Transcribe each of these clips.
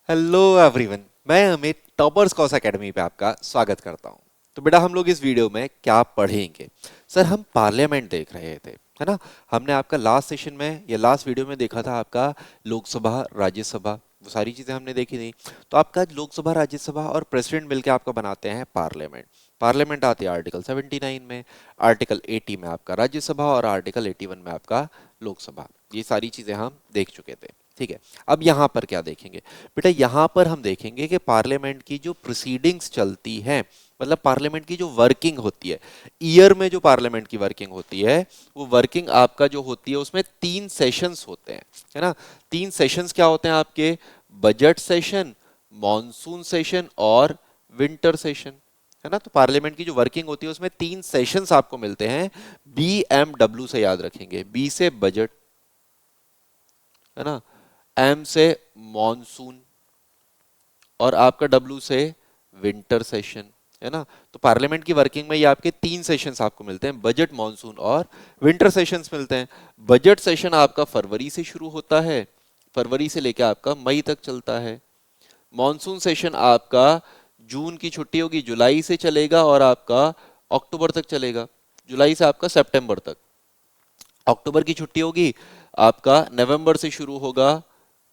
Hello everyone, मैं Amit toppers cos academy पे आपका स्वागत करता हूँ। तो बेटा हम लोग इस वीडियो में क्या पढ़ेंगे? सर हम पार्लियामेंट देख रहे थे, है ना। हमने आपका लास्ट सेशन में या लास्ट वीडियो में देखा था आपका लोकसभा राज्यसभा, वो सारी चीजें हमने देखी थी। तो आपका लोकसभा राज्यसभा और प्रेसिडेंट मिलकर आपका बनाते हैं पार्लियामेंट। पार्लियामेंट आती है आर्टिकल 79 में, आर्टिकल 80 में आपका राज्यसभा और आर्टिकल 81 में आपका लोकसभा। ये सारी चीजें हम देख चुके थे, ठीक है। अब यहाँ पर क्या देखेंगे? बेटा यहाँ पर हम देखेंगे कि पार्लियामेंट की जो प्रोसीडिंग्स चलती हैं, मतलब पार्लियामेंट की जो वर्किंग होती है, ईयर में जो पार्लियामेंट की वर्किंग होती है, वो वर्किंग आपका जो होती है उसमें 3 सेशंस होते हैं, है ना। 3 सेशंस क्या होते हैं आपके? बजट सेशन, मॉनसून सेशन और विंटर सेशन, है ना। तो पार्लियामेंट की जो वर्किंग होती है उसमें 3 सेशंस आपको मिलते हैं। BMW से याद रखेंगे, बी से बजट, है ना, एम से मॉनसून और आपका डब्ल्यू से विंटर सेशन, है ना। तो पार्लियामेंट की वर्किंग में ये आपके 3 सेशंस आपको मिलते हैं, बजट, मॉनसून और विंटर सेशंस मिलते हैं। बजट सेशन आपका फरवरी से शुरू होता है, फरवरी से लेकर आपका मई तक चलता है। मॉनसून सेशन आपका जून की छुट्टी होगी, जुलाई से चलेगा और आपका अक्टूबर तक चलेगा, जुलाई से आपका सितंबर तक। अक्टूबर की छुट्टी होगी आपका, नवंबर से शुरू होगा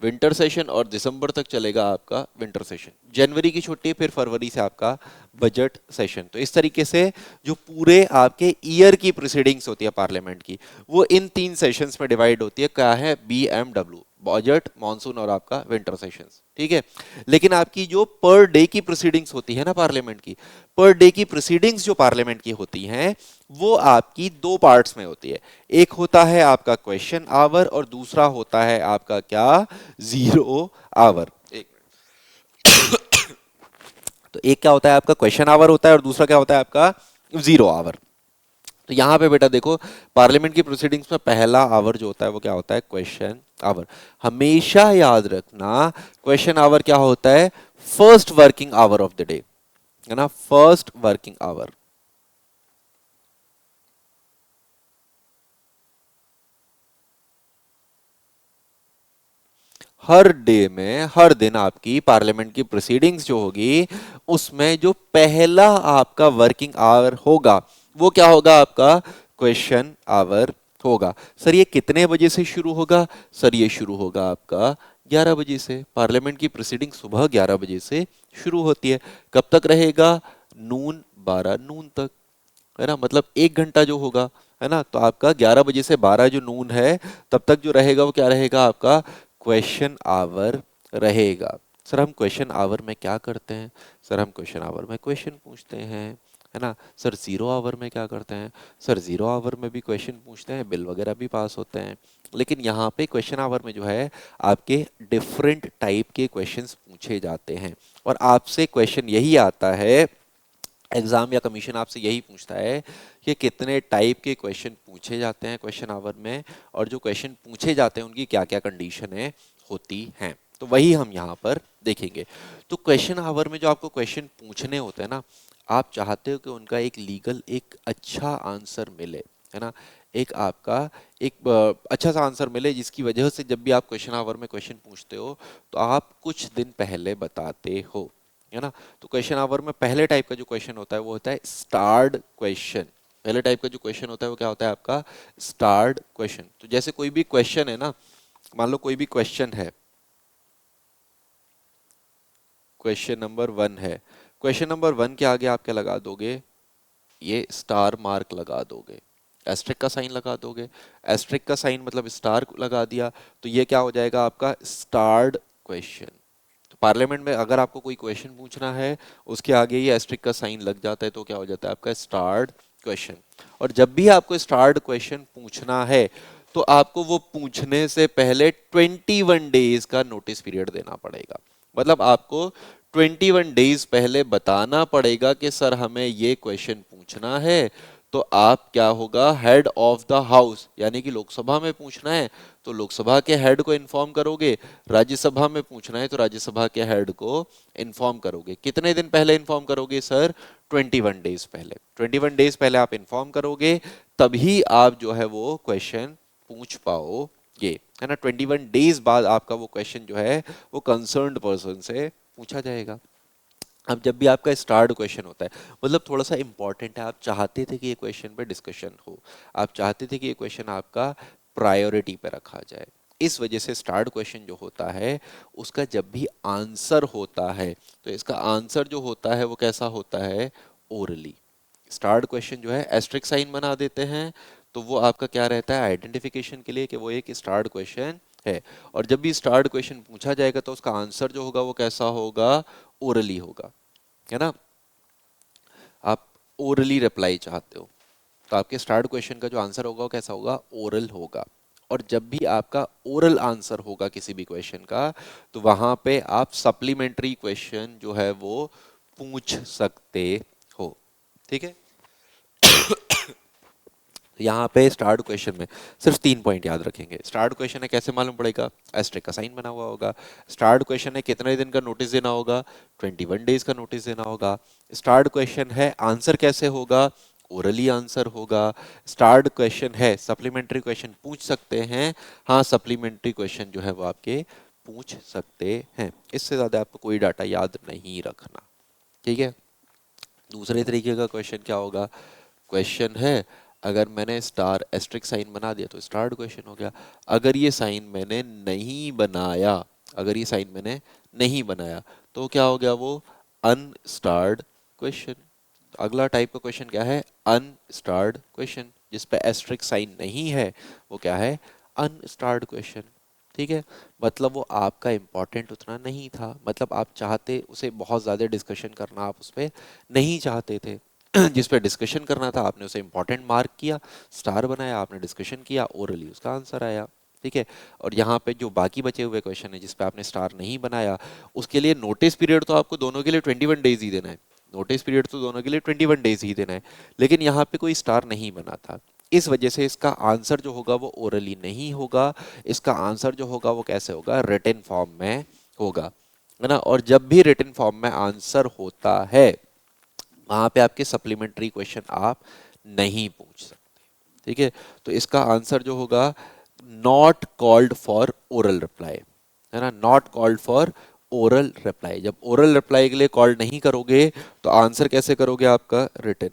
विंटर सेशन और दिसंबर तक चलेगा आपका विंटर सेशन। जनवरी की छुट्टी, फिर फरवरी से आपका बजट सेशन। तो इस तरीके से जो पूरे आपके ईयर की प्रोसीडिंग्स होती है पार्लियामेंट की, वो इन 3 सेशंस में डिवाइड होती है। क्या है? BMW, बजट, मॉनसून और आपका विंटर सेशंस, ठीक है। लेकिन आपकी जो पर डे की प्रोसीडिंग्स होती है ना पार्लियामेंट की, पर डे की प्रोसीडिंग्स जो पार्लियामेंट की होती हैं, वो आपकी 2 पार्ट्स में होती है। एक होता है आपका क्वेश्चन आवर और दूसरा होता है आपका क्या? Zero hour. एक, तो एक क्या होता है आपका क्वेश्चन आवर होता है और दूसरा क्या होता है आपका? Zero hour. तो यहां पे बेटा देखो, पार्लियामेंट की प्रोसीडिंग्स में पहला आवर जो होता है वो क्या होता है? Question hour. हमेशा याद रखना, क्वेश्चन आवर क्या होता है? First working hour of the day, है ना, फर्स्ट वर्किंग आवर। हर डे में, हर दिन आपकी पार्लियामेंट की प्रोसीडिंग्स जो होगी, उसमें जो पहला आपका वर्किंग आवर होगा वो क्या होगा आपका? क्वेश्चन आवर होगा। सर ये कितने बजे से शुरू होगा? सर ये शुरू होगा आपका 11 बजे से। पार्लियामेंट की प्रोसीडिंग सुबह 11 बजे से शुरू होती है। कब तक रहेगा? नून, 12 नून तक, है ना। मतलब 1 घंटा जो होगा, है ना। तो आपका 11 बजे से 12 जो नून है, तब तक जो रहेगा वो क्या रहेगा आपका? क्वेश्चन आवर रहेगा। सर हम क्वेश्चन आवर में क्या करते हैं? सर हम क्वेश्चन आवर में क्वेश्चन पूछते हैं, है ना। सर जीरो आवर में क्या करते हैं? सर जीरो आवर में भी क्वेश्चन पूछते हैं, बिल वगैरह भी पास होते हैं। लेकिन यहाँ पे क्वेश्चन आवर में जो है आपके डिफरेंट टाइप के क्वेश्चंस पूछे जाते हैं। और आपसे क्वेश्चन यही आता है, एग्जाम या कमीशन आपसे यही पूछता है कि कितने टाइप के क्वेश्चन पूछे जाते हैं क्वेश्चन आवर में, और जो क्वेश्चन पूछे जाते हैं उनकी क्या क्या कंडीशनें होती हैं। तो वही हम यहाँ पर देखेंगे। तो क्वेश्चन आवर में जो आपको क्वेश्चन पूछने होते हैं ना, आप चाहते हो कि उनका एक लीगल एक अच्छा आंसर मिले, है ना। एक आपका एक अच्छा सा आंसर मिले, जिसकी वजह से जब भी आप क्वेश्चन आवर में क्वेश्चन पूछते हो तो आप कुछ दिन पहले बताते हो, है ना। तो क्वेश्चन आवर में पहले टाइप का जो क्वेश्चन होता है वो होता है स्टार्ड क्वेश्चन। पहले टाइप का जो क्वेश्चन होता है वो क्या होता है आपका? स्टार्ड क्वेश्चन। तो जैसे कोई भी क्वेश्चन है ना, मान लो कोई भी क्वेश्चन है, क्वेश्चन नंबर 1 है। क्वेश्चन नंबर 1 के आगे आप क्या लगा दोगे? ये स्टार मार्क लगा दोगे, एस्ट्रिक का साइन लगा दोगे। एस्ट्रिक का साइन मतलब स्टार लगा दिया, तो ये क्या हो जाएगा आपका? स्टार्ड क्वेश्चन। तो पार्लियामेंट में अगर आपको कोई क्वेश्चन पूछना है, उसके आगे ये एस्ट्रिक का साइन लग जाता है, तो क्या हो जाता है आपका? स्टार्ड क्वेश्चन। और जब भी आपको स्टार्ड क्वेश्चन पूछना है, तो आपको वो पूछने से पहले 21 डेज का नोटिस पीरियड देना पड़ेगा। मतलब आपको 21 डेज पहले बताना पड़ेगा कि सर हमें ये क्वेश्चन पूछना है। तो आप क्या होगा? हेड ऑफ द हाउस, यानी कि लोकसभा में पूछना है तो लोकसभा के हेड को इन्फॉर्म करोगे, राज्यसभा में पूछना है तो राज्यसभा के हेड को इन्फॉर्म करोगे। कितने दिन पहले इन्फॉर्म करोगे सर? 21 डेज पहले। 21 डेज पहले आप इन्फॉर्म करोगे, तभी आप जो है वो क्वेश्चन पूछ पाओगे। ये है ना, 21 डेज बाद आपका वो क्वेश्चन जो है वो कंसर्न्ड पर्सन से पूछा जाएगा। अब जब भी आपका स्टार्ट क्वेश्चन होता है, मतलब थोड़ा सा इंपॉर्टेंट है, आप चाहते थे कि ये क्वेश्चन पे डिस्कशन हो, आप चाहते थे कि ये क्वेश्चन आपका प्रायोरिटी पे रखा जाए, इस वजह से स्टार्ट क्वेश्चन जो होता है उसका जब भी आंसर होता है तो इसका आंसर जो होता है वो कैसा होता है, ओरली। स्टार्ट क्वेश्चन जो है एस्ट्रिक साइन बना देते हैं, तो वो आपका क्या रहता है, आइडेंटिफिकेशन के लिए कि वो एक स्टार्ट क्वेश्चन है। और जब भी स्टार्ट क्वेश्चन पूछा जाएगा तो उसका आंसर जो होगा वो कैसा होगा, ओरली होगा, है ना। आप ओरली रिप्लाई चाहते हो तो आपके स्टार्ट क्वेश्चन का जो आंसर होगा वो कैसा होगा, ओरल होगा। और जब भी आपका ओरल आंसर होगा किसी भी क्वेश्चन का तो वहां पे आप सप्लीमेंट्री क्वेश्चन जो है वो पूछ सकते हो, ठीक है। यहाँ पे स्टार्ट क्वेश्चन में सिर्फ 3 पॉइंट याद रखेंगे। स्टार्ट क्वेश्चन है कैसे मालूम पड़ेगा, एस्टेरिक का साइन बना हुआ होगा। स्टार्ट क्वेश्चन है कितने दिन का नोटिस देना होगा, 21 डेज का नोटिस देना होगा। स्टार्ट क्वेश्चन है आंसर कैसे होगा, ओरली आंसर होगा। स्टार्ट क्वेश्चन है सप्लीमेंट्री क्वेश्चन पूछ सकते हैं, हाँ सप्लीमेंट्री क्वेश्चन जो है वो आपके पूछ सकते हैं। इससे ज्यादा आपको कोई डाटा याद नहीं रखना, ठीक है। दूसरे तरीके का क्वेश्चन क्या होगा, क्वेश्चन है अगर मैंने स्टार एस्ट्रिक साइन बना दिया तो स्टार्ड क्वेश्चन हो गया। अगर ये साइन मैंने नहीं बनाया, अगर ये साइन मैंने नहीं बनाया तो क्या हो गया, वो अनस्टार्ड क्वेश्चन। अगला टाइप का क्वेश्चन क्या है, अनस्टार्ड क्वेश्चन, जिस पे एस्ट्रिक साइन नहीं है वो क्या है, अनस्टार्ड क्वेश्चन, ठीक है। मतलब वो आपका इंपॉर्टेंट उतना नहीं था, मतलब आप चाहते उसे बहुत ज्यादा डिस्कशन करना, आप उस पर नहीं चाहते थे। जिस पे डिस्कशन करना था आपने उसे इंपॉर्टेंट मार्क किया, स्टार बनाया, आपने डिस्कशन किया, ओरली उसका आंसर आया, ठीक है। और यहाँ पे जो बाकी बचे हुए क्वेश्चन है जिस पे आपने स्टार नहीं बनाया, उसके लिए नोटिस पीरियड तो आपको दोनों के लिए 21 डेज ही देना है, नोटिस पीरियड तो दोनों के लिए 21 डेज ही देना है। लेकिन यहाँ पे कोई स्टार नहीं बना था, इस वजह से इसका आंसर जो होगा वो ओरली नहीं होगा, इसका आंसर जो होगा वो कैसे होगा, रिटन फॉर्म में होगा, है ना। और जब भी रिटन फॉर्म में आंसर होता है वहां पे आपके सप्लीमेंट्री क्वेश्चन आप नहीं पूछ सकते, ठीक है। तो इसका आंसर जो होगा, not called for oral reply, है ना, not called for oral reply. जब ओरल रिप्लाई के लिए कॉल नहीं करोगे तो आंसर कैसे करोगे आपका, रिटन।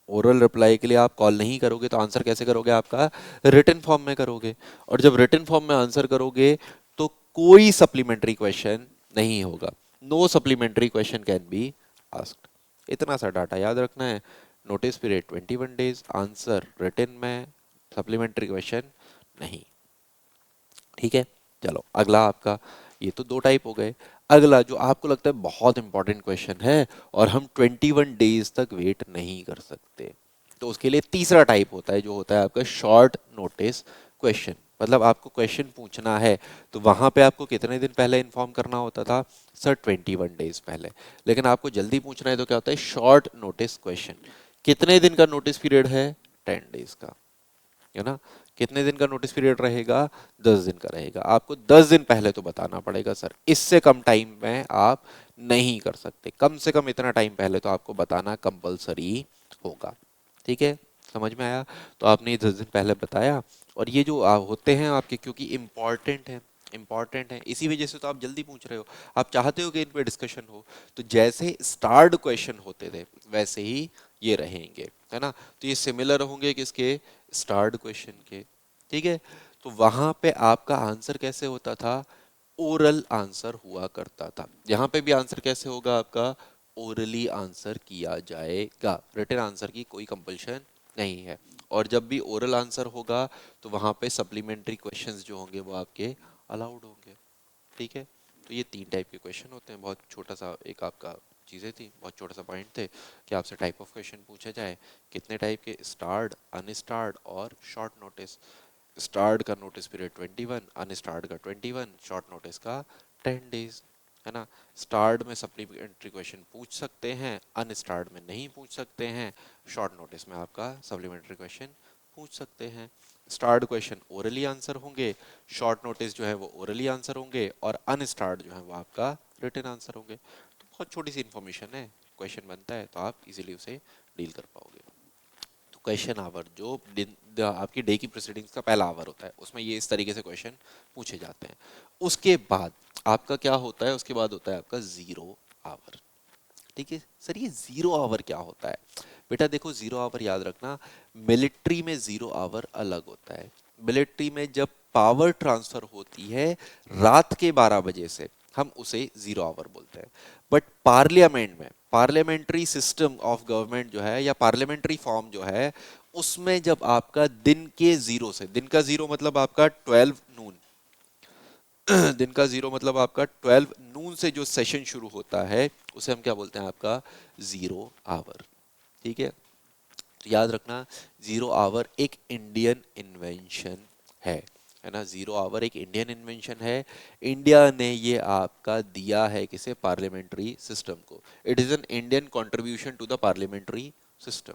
ओरल रिप्लाई के लिए आप कॉल नहीं करोगे तो आंसर कैसे करोगे आपका, रिटन फॉर्म में करोगे। और जब रिटन फॉर्म में आंसर करोगे तो कोई सप्लीमेंट्री क्वेश्चन नहीं होगा, no supplementary question can be asked. इतना सा डाटा याद रखना है, notice period 21 days, answer written में, सप्लीमेंट्री क्वेश्चन नहीं, ठीक है। चलो अगला आपका, ये तो दो टाइप हो गए। अगला जो आपको लगता है बहुत इंपॉर्टेंट क्वेश्चन है और हम 21 डेज तक वेट नहीं कर सकते, तो उसके लिए तीसरा टाइप होता है जो होता है आपका शॉर्ट नोटिस क्वेश्चन। मतलब आपको क्वेश्चन पूछना है तो वहां पे आपको कितने दिन पहले इन्फॉर्म करना होता था, सर 21 डेज पहले। लेकिन आपको जल्दी पूछना है तो क्या होता है, शॉर्ट नोटिस क्वेश्चन। कितने दिन का नोटिस पीरियड है, 10 डेज का, है ना। कितने दिन का नोटिस पीरियड रहेगा, 10 दिन का रहेगा। आपको 10 दिन पहले तो बताना पड़ेगा सर, इससे कम टाइम में आप नहीं कर सकते, कम से कम इतना टाइम पहले तो आपको बताना कंपलसरी होगा, ठीक है। समझ में आया। तो आपने ये 10 दिन पहले बताया, और ये जो होते हैं आपके क्योंकि इम्पॉर्टेंट है, इम्पॉर्टेंट है इसी वजह से तो आप जल्दी पूछ रहे हो, आप चाहते हो कि इन पे डिस्कशन हो। तो जैसे स्टार्ड क्वेश्चन होते थे वैसे ही ये रहेंगे, है ना। तो ये सिमिलर होंगे किसके, स्टार्ड क्वेश्चन के, ठीक है। तो वहां पे आपका आंसर कैसे होता था, ओरल आंसर हुआ करता था। यहाँ पे भी आंसर कैसे होगा आपका, ओरली आंसर किया जाएगा, रिटन आंसर की कोई कंपल्शन नहीं है। और जब भी ओरल आंसर होगा तो वहां पे सप्लीमेंट्री क्वेश्चंस जो होंगे वो आपके अलाउड होंगे, ठीक है। तो ये 3 टाइप के क्वेश्चन होते हैं, बहुत छोटा सा एक आपका चीज़ें थी, बहुत छोटा सा पॉइंट थे कि आपसे टाइप ऑफ क्वेश्चन पूछे जाए, कितने टाइप के, स्टार्ड, अनस्टार्ड और शॉर्ट नोटिस। स्टार्ड का नोटिस पीरियड 21, अनस्टार्ड का 21, शॉर्ट नोटिस का 10 डेज, है ना। स्टार्ड में सप्लीमेंट्री क्वेश्चन पूछ सकते हैं, अनस्टार्ड में नहीं पूछ सकते हैं, शॉर्ट नोटिस में आपका सप्लीमेंट्री क्वेश्चन पूछ सकते हैं। स्टार्ड क्वेश्चन ओरली आंसर होंगे, शॉर्ट नोटिस जो है वो ओरली आंसर होंगे, और अनस्टार्ड जो है वो आपका रिटन आंसर होंगे। तो बहुत छोटी सी इन्फॉर्मेशन है, क्वेश्चन बनता है तो आप इजीली उसे डील कर पाओगे। क्वेश्चन आवर जो आपकी डे की प्रोसीडिंग्स का पहला आवर होता है, उसमें ये इस तरीके से क्वेश्चन पूछे जाते हैं। उसके बाद आपका क्या होता है, उसके बाद होता है आपका जीरो आवर। ठीक है सर, ये जीरो आवर क्या होता है? बेटा देखो, जीरो आवर याद रखना, मिलिट्री में जीरो आवर अलग होता है। मिलिट्री में जब पावर ट्रांसफर होती है रात के 12 बजे से, हम उसे जीरो आवर बोलते हैं। बट पार्लियामेंट में, पार्लियामेंट्री सिस्टम ऑफ गवर्नमेंट जो है, या पार्लियामेंट्री फॉर्म जो है, उसमें जब आपका दिन के जीरो से, दिन का जीरो मतलब आपका 12 नून, दिन का जीरो मतलब आपका 12 नून से जो सेशन शुरू होता है, उसे हम क्या बोलते हैं, आपका जीरो आवर। ठीक है, तो याद रखना, जीरो आवर एक इंडियन इन्वेंशन है ना, जीरो आवर एक इंडियन इन्वेंशन है। इंडिया ने ये आपका दिया है किसे, पार्लियामेंट्री सिस्टम को। It is an Indian contribution to the parliamentary system.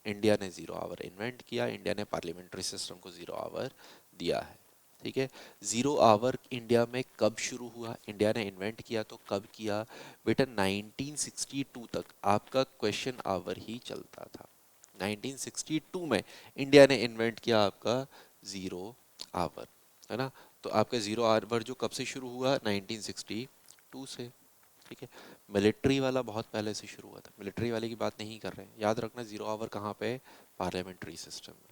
India ने जीरो आवर इन्वेंट किया, इंडिया ने पार्लियामेंट्री सिस्टम को जीरो आवर दिया है। ठीक है, जीरो आवर इंडिया में कब शुरू हुआ, इंडिया ने इन्वेंट किया तो कब किया? बेटा 1962 तक आपका क्वेश्चन आवर ही चलता था। 1962 में इंडिया ने इन्वेंट किया आपका जीरो आवर, है ना। तो आपका जीरो आवर जो कब से शुरू हुआ, 1962 से। ठीक है, मिलिट्री वाला बहुत पहले से शुरू हुआ था, मिलिट्री वाले की बात नहीं कर रहे हैं। याद रखना, जीरो आवर कहाँ पे, पार्लियामेंट्री सिस्टम में।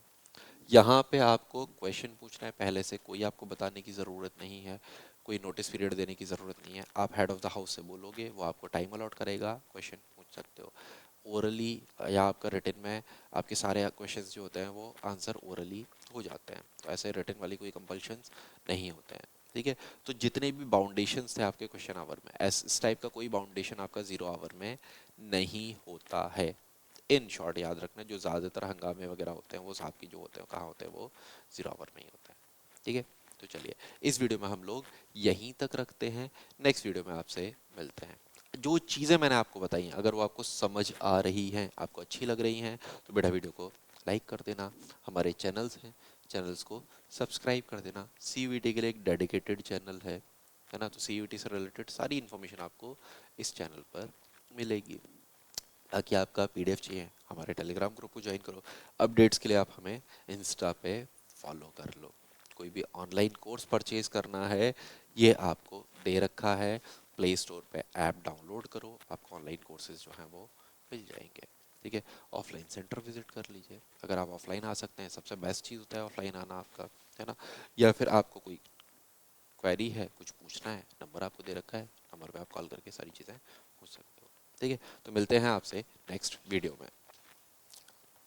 यहाँ पे आपको क्वेश्चन पूछना है पहले से, कोई आपको बताने की ज़रूरत नहीं है, कोई नोटिस पीरियड देने की ज़रूरत नहीं है। आप हेड ऑफ द हाउस से बोलोगे, वो आपको टाइम अलॉट करेगा, क्वेश्चन पूछ सकते हो। ओरली या आपका रिटन में आपके सारे क्वेश्चंस जो होते हैं वो आंसर ओरली हो जाते हैं, तो ऐसे रिटन वाली कोई कंपल्शंस नहीं होते हैं। ठीक है, तो जितने भी बाउंडेशंस थे आपके क्वेश्चन आवर में, इस टाइप का कोई बाउंडेशन आपका जीरो आवर में नहीं होता है। इन शॉर्ट याद रखना, जो ज़्यादातर हंगामे वगैरह होते हैं वो साहब की जो होते हैं कहाँ होते हैं, वो जीरो आवर में ही होता है। ठीक है, तो चलिए इस वीडियो में हम लोग यहीं तक रखते हैं, नेक्स्ट वीडियो में आपसे मिलते हैं। जो चीज़ें मैंने आपको बताई हैं, अगर वो आपको समझ आ रही हैं, आपको अच्छी लग रही हैं, तो बेटा वीडियो को लाइक कर देना। हमारे चैनल्स हैं, चैनल्स को सब्सक्राइब कर देना। सीयूईटी के लिए एक डेडिकेटेड चैनल है ना, तो सीयूईटी से रिलेटेड सारी इन्फॉर्मेशन आपको इस चैनल पर मिलेगी। ताकि आपका पीडीएफ चाहिए, हमारे टेलीग्राम ग्रुप को ज्वाइन करो। अपडेट्स के लिए आप हमें इंस्टा पे फॉलो कर लो। कोई भी ऑनलाइन कोर्स परचेज करना है, ये आपको दे रखा है, प्ले स्टोर पे ऐप डाउनलोड करो, आपको ऑनलाइन कोर्सेज जो हैं वो मिल जाएंगे। ठीक है, ऑफलाइन सेंटर विजिट कर लीजिए। अगर आप ऑफलाइन आ सकते हैं, सबसे बेस्ट चीज़ होता है ऑफलाइन आना आपका, है ना। या फिर आपको कोई क्वेरी है, कुछ पूछना है, नंबर आपको दे रखा है, नंबर पे आप कॉल करके सारी चीज़ें पूछ सकते हो। ठीक है, तो मिलते हैं आपसे नेक्स्ट वीडियो में।